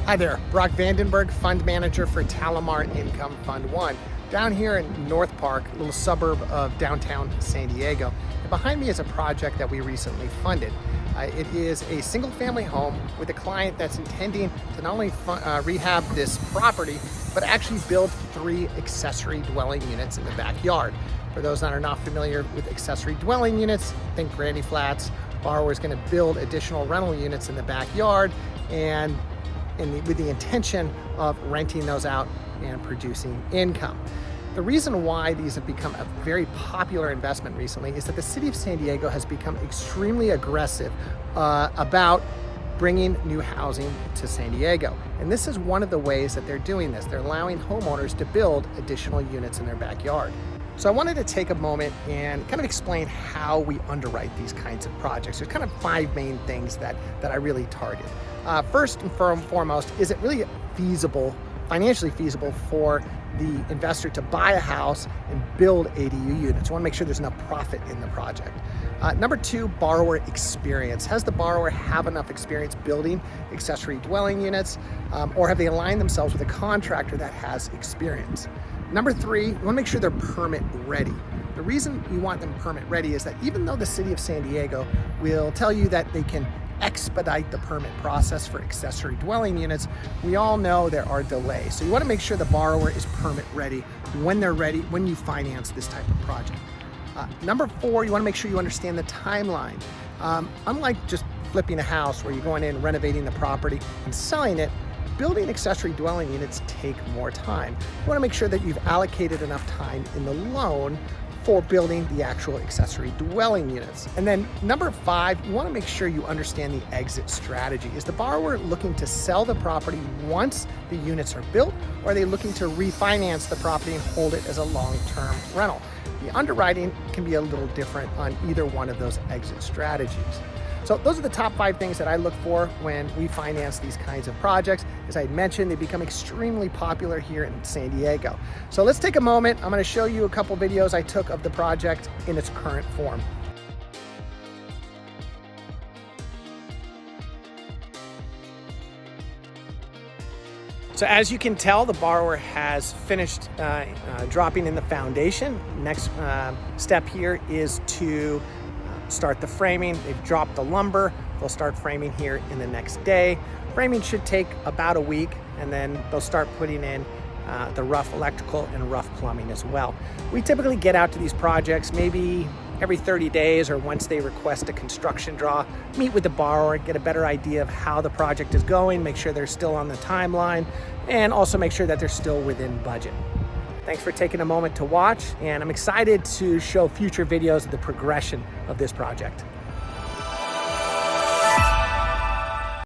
Hi there, Brock Vandenberg, fund manager for Talamar Income Fund 1, down here in North Park, a little suburb of downtown San Diego. And behind me is a project that we recently funded. It is a single family home with a client that's intending to not only rehab this property, but actually build 3 accessory dwelling units in the backyard. For those that are not familiar with accessory dwelling units, think granny flats. Borrower is going to build additional rental units in the backyard and with the intention of renting those out and producing income. The reason why these have become a very popular investment recently is that the city of San Diego has become extremely aggressive about bringing new housing to San Diego. And this is one of the ways that they're doing this. They're allowing homeowners to build additional units in their backyard. So I wanted to take a moment and kind of explain how we underwrite these kinds of projects. There's kind of 5 main things that I really target. First and foremost, is it really feasible, financially feasible for the investor to buy a house and build ADU units? We want to make sure there's enough profit in the project. Number 2, borrower experience. Has the borrower have enough experience building accessory dwelling units, or have they aligned themselves with a contractor that has experience? Number 3, you want to make sure they're permit ready. The reason you want them permit ready is that even though the city of San Diego will tell you that they can expedite the permit process for accessory dwelling units, we all know there are delays. So you want to make sure the borrower is permit ready when they're ready, when you finance this type of project. Number 4, you want to make sure you understand the timeline. Unlike just flipping a house where you're going in, renovating the property and selling it, building accessory dwelling units take more time. You want to make sure that you've allocated enough time in the loan for building the actual accessory dwelling units. And then number 5, you want to make sure you understand the exit strategy. Is the borrower looking to sell the property once the units are built, or are they looking to refinance the property and hold it as a long-term rental? The underwriting can be a little different on either one of those exit strategies. So those are the top 5 things that I look for when we finance these kinds of projects. As I mentioned, they become extremely popular here in San Diego. So let's take a moment. I'm going to show you a couple videos I took of the project in its current form. So as you can tell, the borrower has finished dropping in the foundation. Next step here is to start the framing. They've dropped the lumber. They'll start framing here in the next day. Framing should take about a week, and then they'll start putting in the rough electrical and rough plumbing as well. We typically get out to these projects maybe every 30 days or once they request a construction draw, meet with the borrower, get a better idea of how the project is going, make sure they're still on the timeline, and also make sure that they're still within budget. Thanks for taking a moment to watch, and I'm excited to show future videos of the progression of this project.